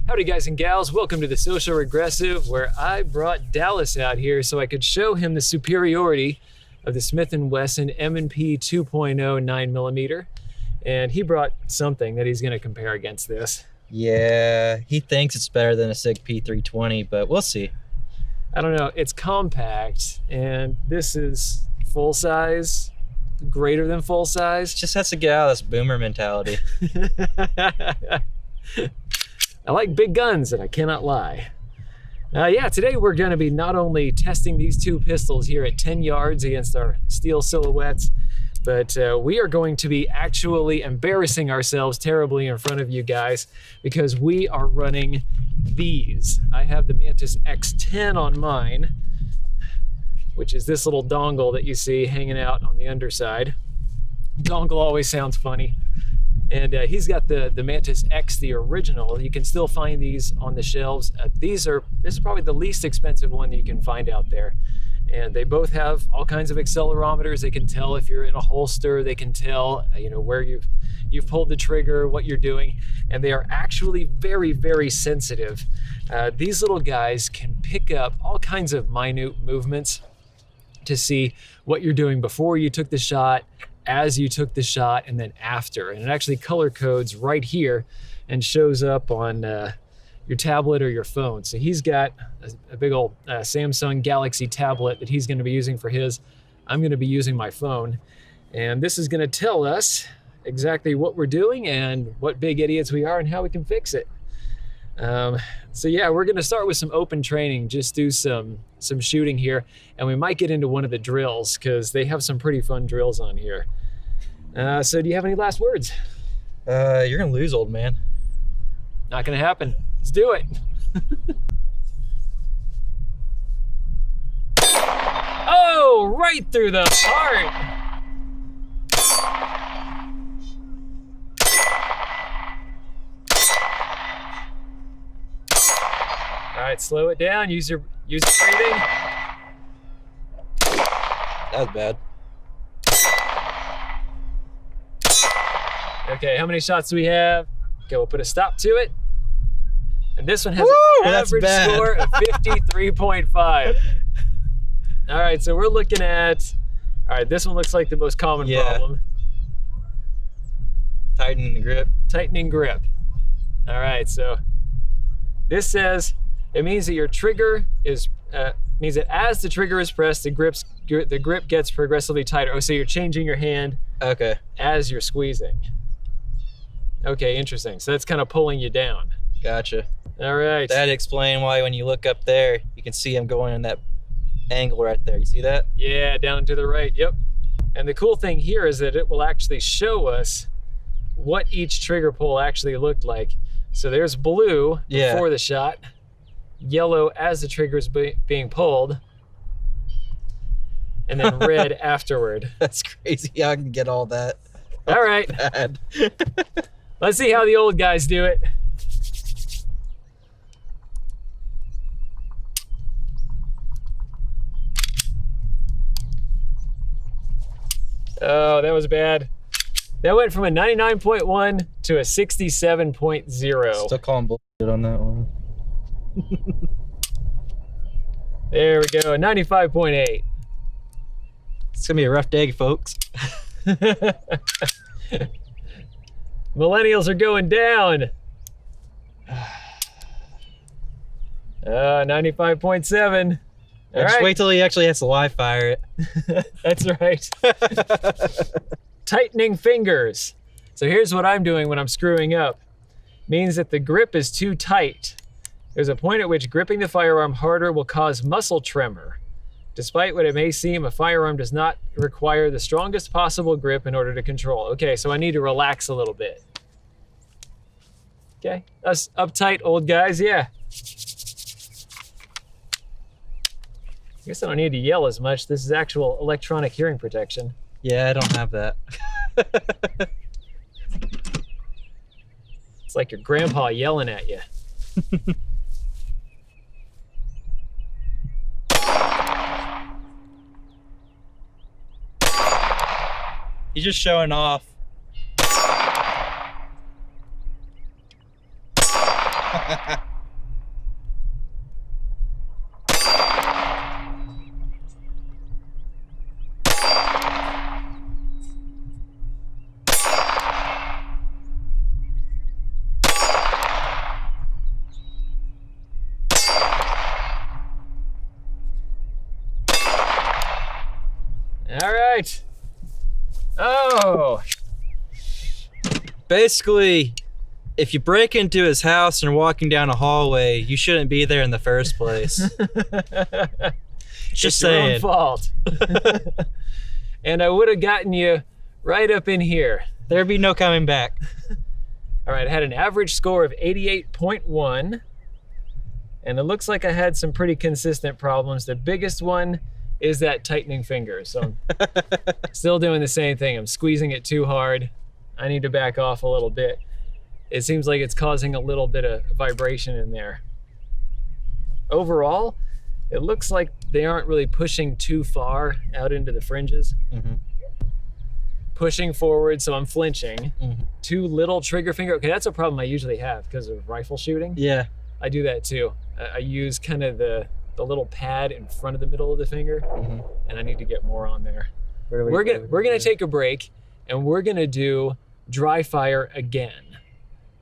Howdy guys and gals, welcome to the Social Regressive, where I brought Dallas out here so I could show him the superiority of the Smith & Wesson M&P 2.0 9mm, and he brought something that he's going to compare against this. Yeah, he thinks it's better than a SIG P320, but we'll see. I don't know, it's compact, and this is full size, greater than full size. Just has to get out of this boomer mentality. I like big guns, and I cannot lie. Yeah, today we're going to be not only testing these two pistols here at 10 yards against our steel silhouettes, but we are going to be actually embarrassing ourselves terribly in front of you guys because we are running these. I have the Mantis X10 on mine, which is this little dongle that you see hanging out on the underside. Dongle always sounds funny. And he's got the Mantis X, the original. You can still find these on the shelves. This is probably the least expensive one that you can find out there. And they both have all kinds of accelerometers. They can tell if you're in a holster. They can tell, where you've pulled the trigger, what you're doing. And they are actually very, very sensitive. These little guys can pick up all kinds of minute movements to see what you're doing before you took the shot, as you took the shot, and then after. And it actually color codes right here and shows up on your tablet or your phone. So he's got a big old Samsung Galaxy tablet that he's going to be using for his. I'm going to be using my phone. And this is going to tell us exactly what we're doing and what big idiots we are and how we can fix it. So yeah, we're going to start with some open training, just do some shooting here, and we might get into one of the drills because they have some pretty fun drills on here. So do you have any last words? You're gonna lose, old man. Not gonna happen. Let's do it. Oh, right through the heart. All right, slow it down. Use your breathing. That was bad. Okay, how many shots do we have? Okay, we'll put a stop to it. And this one has an average score of 53.5. All right, so we're looking at, all right, this one looks like the most common problem. Tightening the grip. Tightening grip. All right, so this says, it means that your trigger is, means that as the trigger is pressed, the grip gets progressively tighter. Oh, so you're changing your hand as you're squeezing. Okay, interesting. So that's kind of pulling you down. Gotcha. All right. That'd explain why when you look up there, you can see him going in that angle right there. You see that? Yeah, down to the right, yep. And the cool thing here is that it will actually show us what each trigger pull actually looked like. So there's blue before the shot, yellow as the trigger is being pulled, and then red afterward. That's crazy. I can get all that. All right. Bad. Let's see how the old guys do it. Oh, that was bad. That went from a 99.1 to a 67.0. Still calling bullshit on that one. There we go, 95.8. It's gonna be a rough day, folks. Millennials are going down. 95.7. Just wait till he actually has to live fire it. That's right. Tightening fingers. So here's what I'm doing when I'm screwing up. Means that the grip is too tight. There's a point at which gripping the firearm harder will cause muscle tremor. Despite what it may seem, a firearm does not require the strongest possible grip in order to control. Okay, so I need to relax a little bit. Okay, us uptight old guys, yeah. I guess I don't need to yell as much. This is actual electronic hearing protection. Yeah, I don't have that. It's like your grandpa yelling at you. He's just showing off. All right. Oh. Basically, if you break into his house and are walking down a hallway, you shouldn't be there in the first place. Just It's your own saying. fault. And I would have gotten you right up in here. There'd be no coming back. All right, I had an average score of 88.1. And it looks like I had some pretty consistent problems. The biggest one is that tightening finger. So I'm still doing the same thing. I'm squeezing it too hard. I need to back off a little bit. It seems like it's causing a little bit of vibration in there. Overall, it looks like they aren't really pushing too far out into the fringes. Mm-hmm. Pushing forward, so I'm flinching. Mm-hmm. Too little trigger finger. Okay, that's a problem I usually have because of rifle shooting. Yeah. I do that too. I use kind of the little pad in front of the middle of the finger, Mm-hmm. and I need to get more on there. We're gonna take a break, and we're gonna do dry fire again,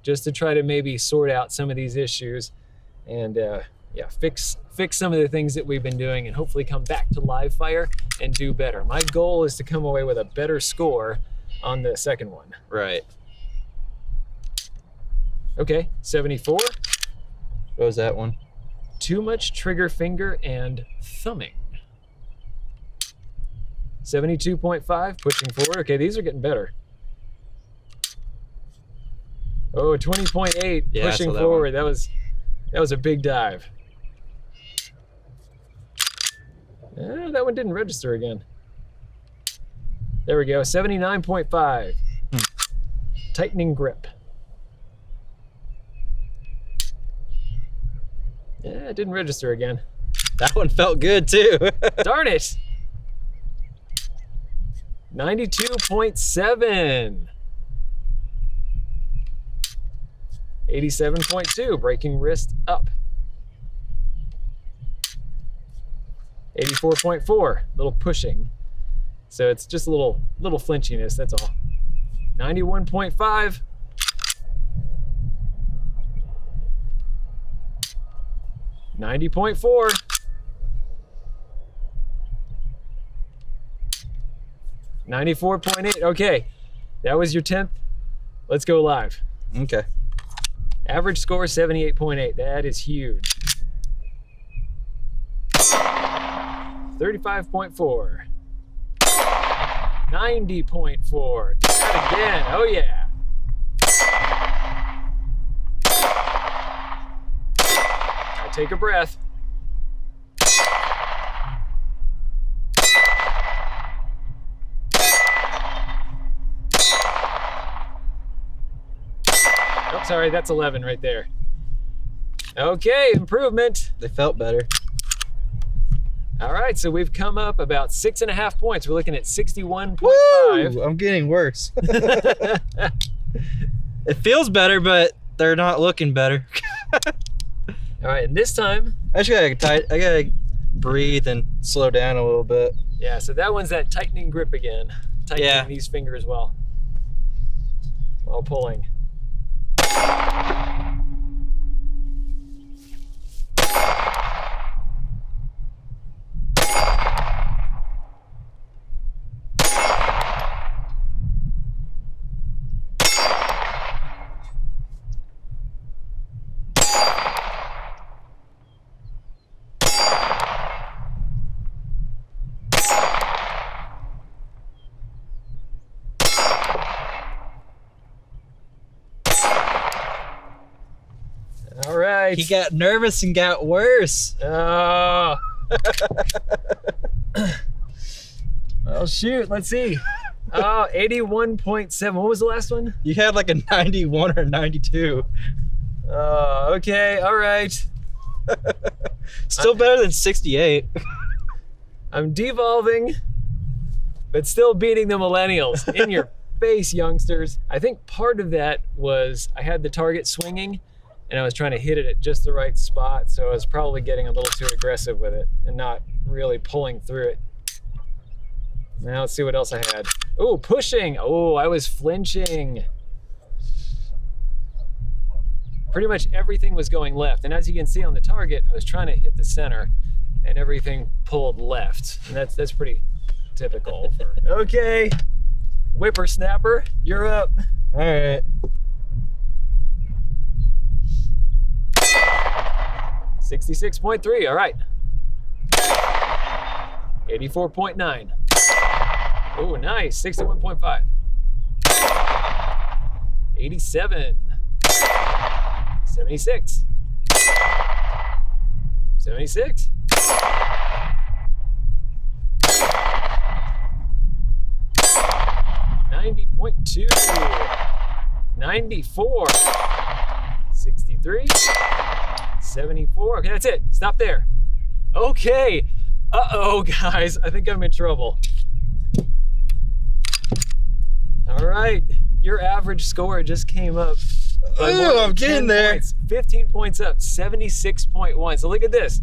just to try to maybe sort out some of these issues, and yeah, fix some of the things that we've been doing, and hopefully come back to live fire and do better. My goal is to come away with a better score on the second one. Right. Okay, 74. What was that one? Too much trigger finger and thumbing. 72.5, pushing forward. Okay, these are getting better. Oh, 20.8, Yeah, I pushing saw that forward. That was a big dive. That one didn't register again. There we go, 79.5. Tightening grip. Yeah, it didn't register again. That one felt good too. Darn it! 92.7. 87.2, breaking wrist up. 84.4, little pushing. So it's just a little flinchiness, that's all. 91.5. 90.4. 94.8. Okay, that was your 10th. Let's go live. Okay. Average score 78.8. That is huge. 35.4. 90.4. Do that again. Oh yeah. Now take a breath. Oh, sorry, that's 11 right there. Okay, improvement. They felt better. All right, so we've come up about 6.5 points. We're looking at 61.5. Woo! I'm getting worse. It feels better, but they're not looking better. All right, and this time, I gotta breathe and slow down a little bit. yeah, so that one's that tightening grip again. Tightening Yeah. these fingers well while pulling. All right. He got nervous and got worse. Oh. Well, shoot. Let's see. Oh, 81.7. What was the last one? You had like a 91 or 92. Oh, okay. All right. Still better than 68. I'm devolving, but still beating the millennials. In your face, youngsters. I think part of that was I had the target swinging, and I was trying to hit it at just the right spot, so I was probably getting a little too aggressive with it and not really pulling through it. Now let's see what else I had. Oh, pushing. Oh, I was flinching. Pretty much everything was going left, and as you can see on the target, I was trying to hit the center and everything pulled left, and that's pretty typical for okay, whippersnapper, you're up. All right. 66.3, all right. 84.9. Oh, nice. 61.5. 87. 76. 76. 90.2. 94. 63. 74. Okay, that's it. Stop there. Okay. Uh-oh, guys. I think I'm in trouble. All right. Your average score just came up. Ooh, I'm getting there. Points. 15 points up. 76.1. So look at this.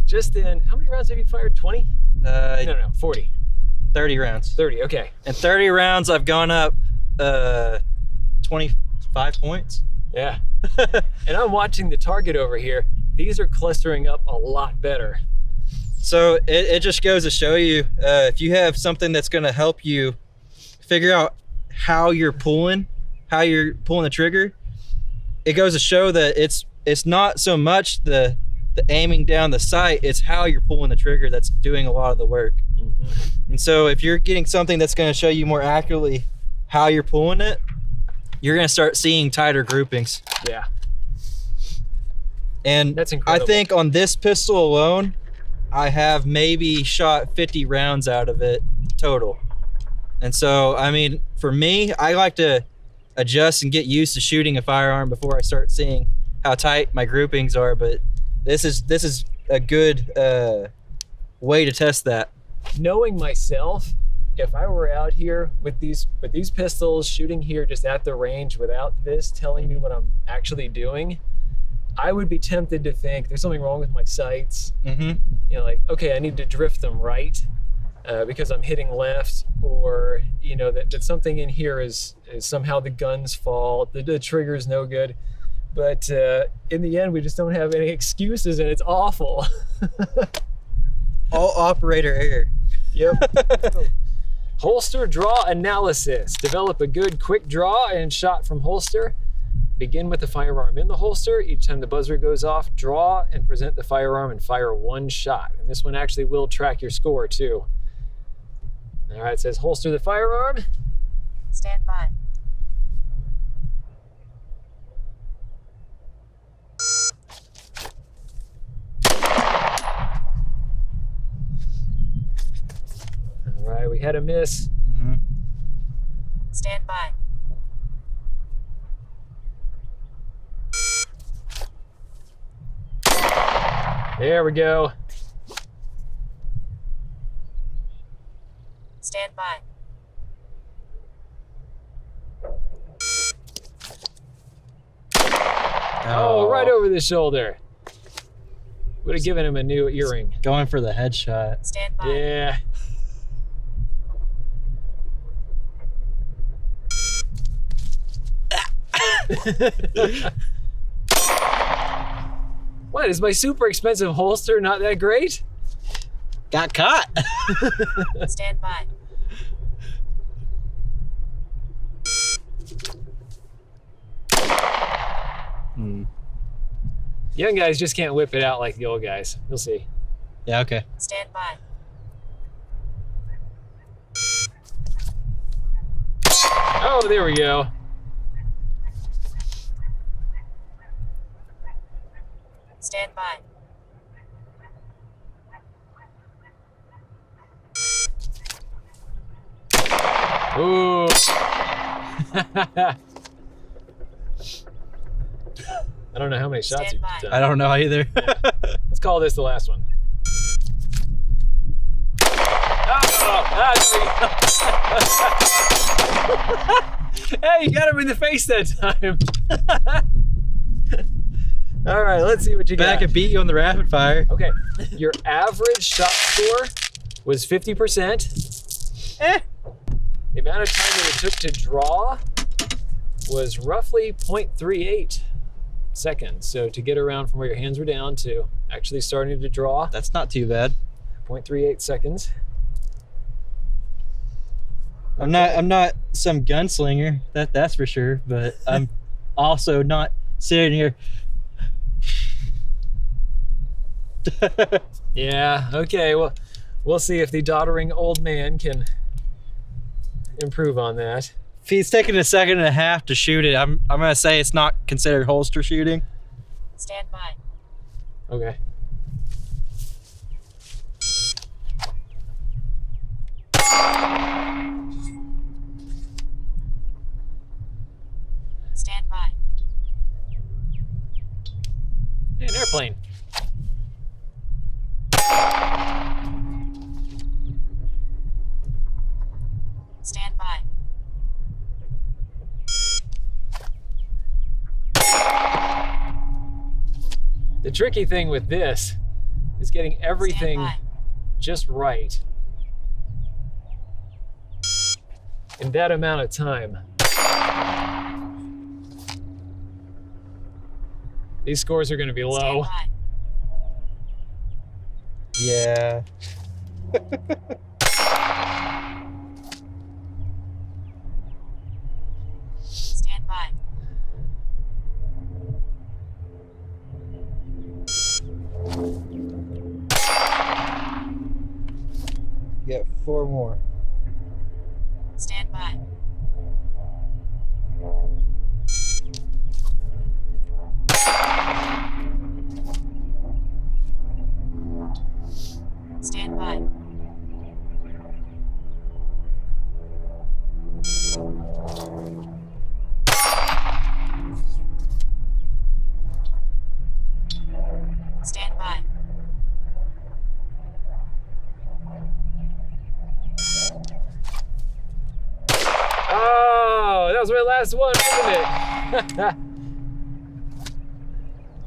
Just in, how many rounds have you fired? 20? No, 40. 30 rounds. 30, okay. In 30 rounds, I've gone up 25 points. Yeah. And I'm watching the target over here. These are clustering up a lot better. So it just goes to show you, if you have something that's going to help you figure out how you're pulling the trigger, it goes to show that it's not so much the aiming down the sight, it's how you're pulling the trigger that's doing a lot of the work. Mm-hmm. And so if you're getting something that's going to show you more accurately how you're pulling it, you're going to start seeing tighter groupings. Yeah. And that's incredible. I think on this pistol alone, I have maybe shot 50 rounds out of it total. And so, I mean, for me, I like to adjust and get used to shooting a firearm before I start seeing how tight my groupings are. But this is a good way to test that. Knowing myself, if I were out here with these pistols shooting here just at the range without this telling me what I'm actually doing, I would be tempted to think there's something wrong with my sights. Mm-hmm. You know, like, okay, I need to drift them right because I'm hitting left, or you know that something in here is somehow the gun's fault, the trigger's no good. But in the end, we just don't have any excuses, and it's awful. All operator error. Yep. Holster draw analysis. Develop a good quick draw and shot from holster. Begin with the firearm in the holster. Each time the buzzer goes off, draw and present the firearm and fire one shot. And this one actually will track your score too. All right, it says holster the firearm. Stand by. All right, we had a miss. Mm-hmm. Stand by. There we go. Stand by. Oh, right over the shoulder. Would have given him a new earring. Going for the headshot. Stand by. Yeah. What, is my super expensive holster not that great? Got caught. Stand by. Young guys just can't whip it out like the old guys. You'll see. Yeah, okay. Stand by. Oh, there we go. Stand by. Ooh. I don't know how many shots Stand you've by. done. I don't know either. Let's call this the last one. Hey, you got him in the face that time. All right, let's see what you Back got. and beat you on the rapid fire. Okay, your average shot score was 50%. The amount of time that it took to draw was roughly 0.38 seconds. So to get around from where your hands were down to actually starting to draw, That's not too bad. 0.38 seconds. I'm not some gunslinger, that's for sure, but I'm also not sitting here. Yeah, okay, well, we'll see if the doddering old man can improve on that. If he's taking a second and a half to shoot it, I'm gonna say it's not considered holster shooting. Stand by. Okay. Stand by. Hey, an airplane. Stand by. The tricky thing with this is getting everything Stand just right in that amount of time. These scores are going to be by. low. Stand by. Yeah. Stand by. You got 4 more. Stand by. Stand by. Stand by. Oh, that was my last one, wasn't it?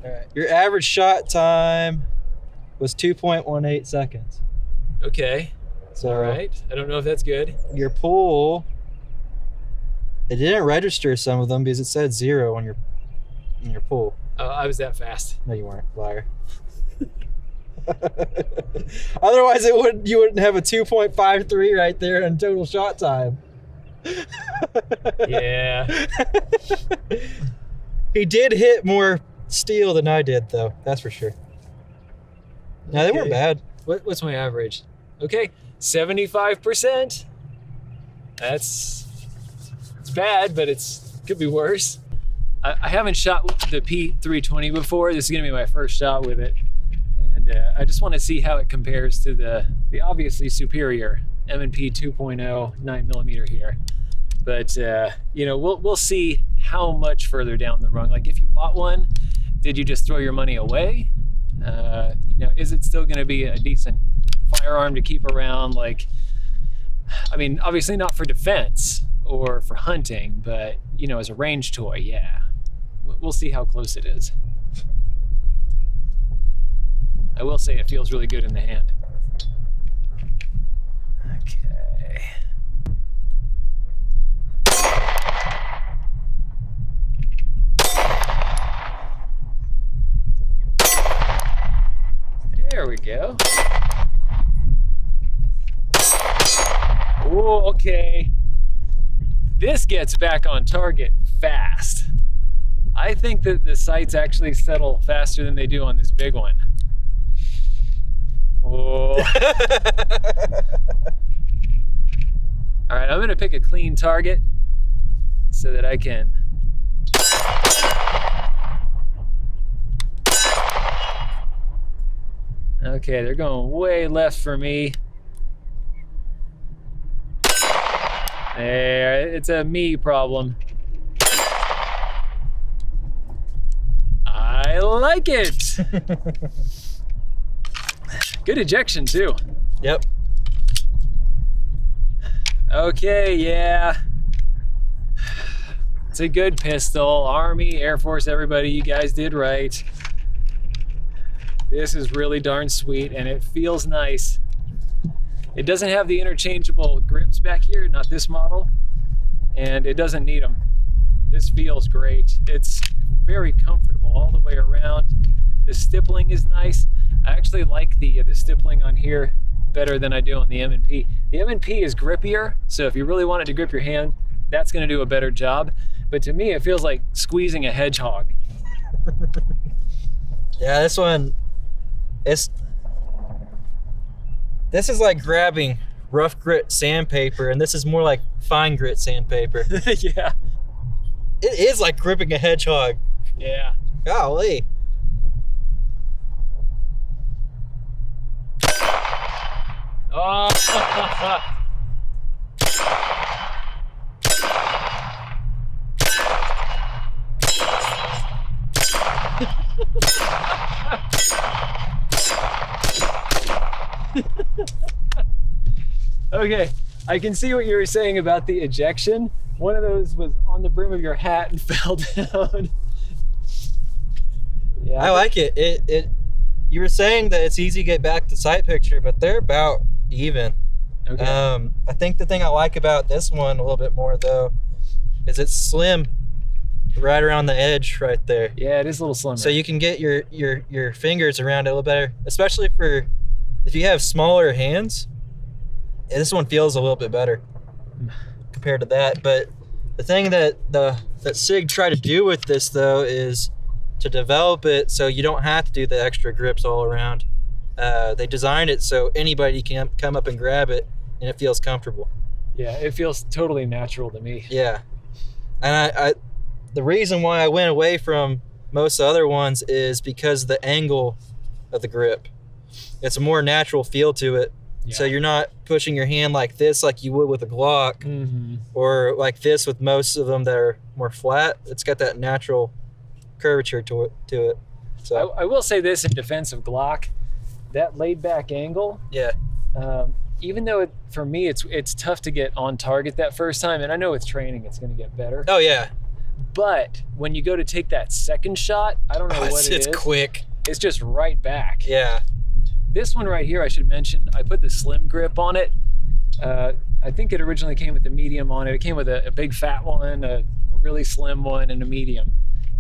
All right. Your average shot time was 2.18 seconds. Okay, So all right. I don't know if that's good. your pool, it didn't register some of them because it said 0 on your pool. Oh, I was that fast. No, you weren't, liar. Otherwise, you wouldn't have a 2.53 right there in total shot time. Yeah. He did hit more steel than I did, though. That's for sure. No, they weren't Okay. bad. What's my average? Okay, 75%. It's bad, but could be worse. I haven't shot the P320 before. This is gonna be my first shot with it, and I just want to see how it compares to the obviously superior M&P 2.0 9mm here. But we'll see how much further down the rung. Like if you bought one, did you just throw your money away? Is it still going to be a decent firearm to keep around? Like, I mean, obviously not for defense or for hunting, but as a range toy, yeah. We'll see how close it is. I will say it feels really good in the hand. Okay. There we go. Oh, okay. This gets back on target fast. I think that the sights actually settle faster than they do on this big one. Oh. All right, I'm gonna pick a clean target so that I can. Okay, they're going way left for me. There, it's a me problem. I like it. Good ejection too. Yep. Okay, yeah. It's a good pistol. Army, Air Force, everybody, you guys did right. This is really darn sweet, and it feels nice. It doesn't have the interchangeable grips back here, not this model, and it doesn't need them. This feels great. It's very comfortable all the way around. The stippling is nice. I actually like the stippling on here better than I do on the M&P. The M&P is grippier, so if you really wanted to grip your hand, that's going to do a better job. But to me, it feels like squeezing a hedgehog. Yeah, this one, this is like grabbing rough grit sandpaper, and this is more like fine grit sandpaper. Yeah. It is like gripping a hedgehog. Yeah. Golly. Oh. Okay, I can see what you were saying about the ejection. One of those was on the brim of your hat and fell down. Yeah, I like it. It. You were saying that it's easy to get back to sight picture, but they're about even. Okay. I think the thing I like about this one a little bit more though is it's slim, right around the edge, right there. Yeah, it is a little slimmer. So you can get your fingers around it a little better, especially for if you have smaller hands. This one feels a little bit better compared to that. But the thing that SIG tried to do with this though is to develop it so you don't have to do the extra grips all around. They designed it so anybody can come up and grab it and it feels comfortable. Yeah, it feels totally natural to me. Yeah. And I the reason why I went away from most other ones is because of the angle of the grip. It's a more natural feel to it. Yeah. So you're not pushing your hand like this like you would with a Glock, Mm-hmm. or like this with most of them that are more flat. It's got that natural curvature to it. So I will say this in defense of Glock, that laid back angle, yeah. even though for me it's tough to get on target that first time, and I know with training it's going to get better. Oh yeah. But when you go to take that second shot, I don't know what it's is. quick. It's just right back. Yeah. This one right here, I should mention, I put the slim grip on it. I think it originally came with the medium on it. It came with a big fat one, a really slim one, and a medium.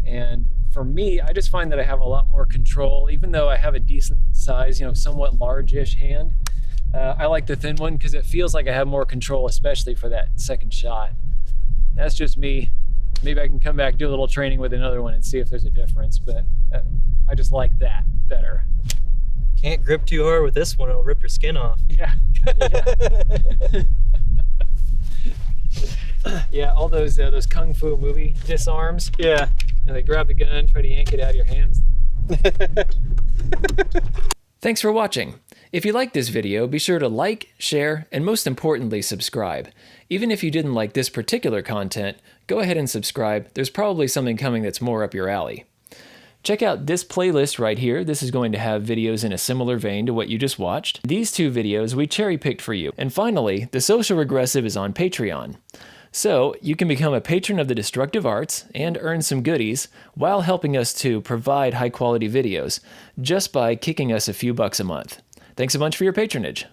And for me, I just find that I have a lot more control, even though I have a decent size, somewhat large-ish hand. I like the thin one because it feels like I have more control, especially for that second shot. That's just me. Maybe I can come back, do a little training with another one and see if there's a difference, but I just like that better. Can't grip too hard with this one, it'll rip your skin off. Yeah. Yeah, all those kung fu movie disarms. Yeah. And they grab the gun, try to yank it out of your hands. Thanks for watching. If you liked this video, be sure to like, share, and most importantly, subscribe. Even if you didn't like this particular content, go ahead and subscribe. There's probably something coming that's more up your alley. Check out this playlist right here. This is going to have videos in a similar vein to what you just watched. These two videos we cherry-picked for you. And finally, The Social Regressive is on Patreon. So you can become a patron of the Destructive Arts and earn some goodies while helping us to provide high-quality videos just by kicking us a few bucks a month. Thanks a bunch for your patronage.